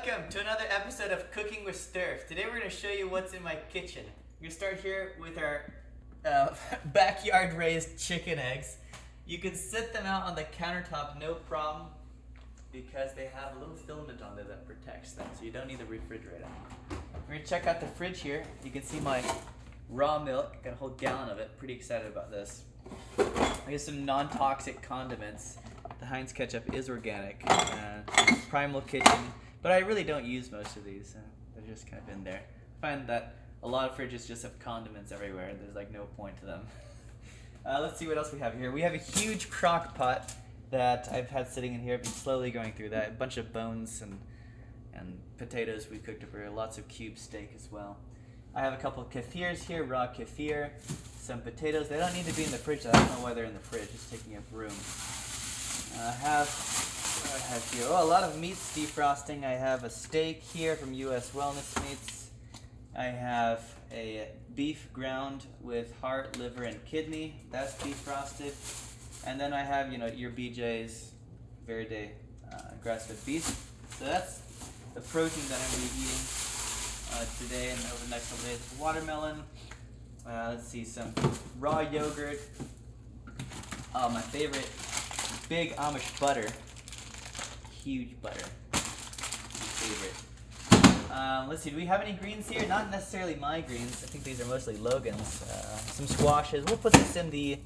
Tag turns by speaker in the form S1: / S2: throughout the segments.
S1: Welcome to another episode of Cooking with Sturf. Today we're going to show you what's in my kitchen. We're going to start here with our backyard raised chicken eggs. You can sit them out on the countertop, no problem, because they have a little filament on there that protects them, so you don't need the refrigerator. We're going to check out the fridge here. You can see my raw milk, got a whole gallon of it. Pretty excited about this. I have some non-toxic condiments. The Heinz ketchup is organic. Primal Kitchen, but I really don't use most of these. They're just kind of in there. I find that a lot of fridges just have condiments everywhere. There's like no point to them. Let's see what else we have here. We have a huge crock pot that I've had sitting in here. I've been slowly going through that. A bunch of bones and potatoes we cooked up here. Lots of cube steak as well. I have a couple of kefirs here, raw kefir. Some potatoes. They don't need to be in the fridge. I don't know why they're in the fridge. Just taking up room. I have here? Oh, a lot of meats defrosting. I have a steak here from U.S. Wellness Meats. I have a beef ground with heart, liver, and kidney. That's defrosted. And then I have, your BJ's Verde grass-fed beef. So that's the protein that I'm going to be eating today and over the next couple days. Watermelon. Let's see, some raw yogurt. Oh, my favorite, big Amish butter. Huge butter. Favorite. Let's see, do we have any greens here? Not necessarily my greens. I think these are mostly Logan's. Some squashes. We'll put this in the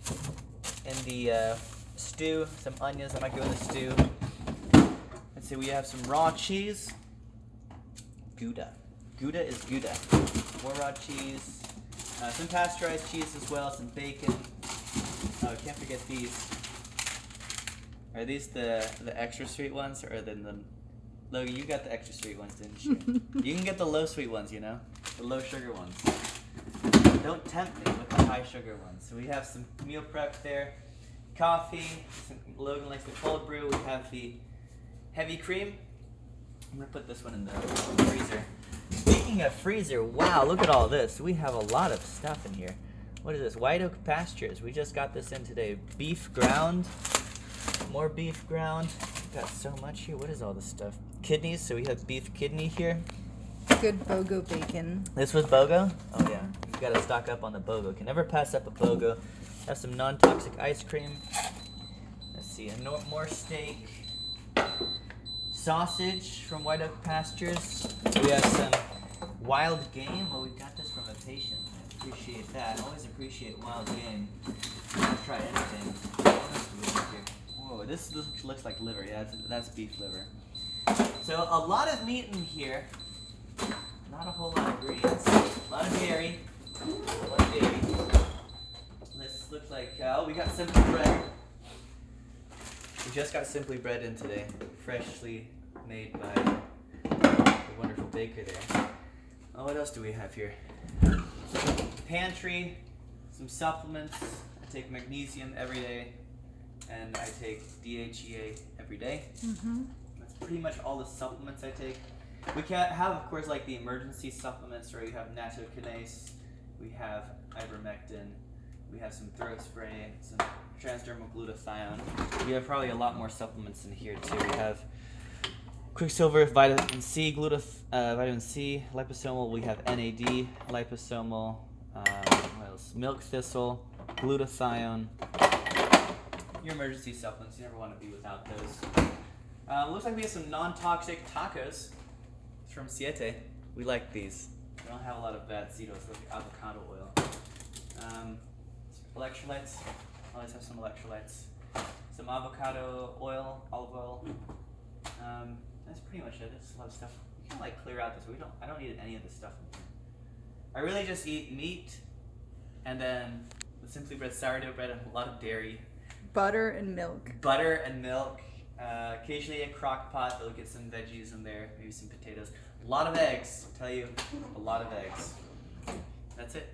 S1: stew. Some onions that might go in the stew. Let's see, we have some raw cheese. Gouda. Gouda is Gouda. More raw cheese. Some pasteurized cheese as well. Some bacon. Oh, can't forget these. Are these the extra sweet ones, or the Logan? You got the extra sweet ones, didn't you? You can get the low sweet ones, the low sugar ones. Don't tempt me with the high sugar ones. So we have some meal prep there, coffee. Logan likes the cold brew. We have the heavy cream. I'm gonna put this one in the freezer. Speaking of freezer, wow! Look at all this. We have a lot of stuff in here. What is this? White Oak Pastures. We just got this in today. Beef ground. More beef ground. We've got so much here. What is all this stuff? Kidneys. So we have beef kidney here.
S2: Good BOGO bacon.
S1: This was BOGO? Oh yeah. You gotta stock up on the BOGO. Can never pass up a BOGO. Have some non-toxic ice cream. Let's see. More steak. Sausage from White Oak Pastures. We have some wild game. Oh, we got this from a patient. I appreciate that. Always appreciate wild game. I'll try anything. Whoa, this looks like liver. Yeah, that's beef liver. So a lot of meat in here. Not a whole lot of greens. A lot of dairy. This looks like, we got Simply Bread. We just got Simply Bread in today. Freshly made by the wonderful baker there. Oh, what else do we have here? Pantry, some supplements. I take magnesium every day, and I take DHEA every day. Mm-hmm. That's pretty much all the supplements I take. We can have, of course, like the emergency supplements, where you have nattokinase, we have ivermectin, we have some throat spray, some transdermal glutathione. We have probably a lot more supplements in here too. We have quicksilver, vitamin C, vitamin C, liposomal. We have NAD, liposomal. What else? Milk thistle, glutathione. Your emergency supplements. You never want to be without those. Looks like we have some non-toxic tacos. It's from Siete. We like these. We don't have a lot of bad Cetos, like avocado oil. Electrolytes. Always have some electrolytes. Some avocado oil, olive oil. That's pretty much it. There's a lot of stuff. We can clear out this. I don't need any of this stuff in here. I really just eat meat, and then the Simply Bread sourdough bread and a lot of dairy.
S2: Butter and milk.
S1: Butter and milk. Occasionally a crock pot. They'll get some veggies in there, maybe some potatoes. A lot of eggs. I'll tell you, a lot of eggs. That's it.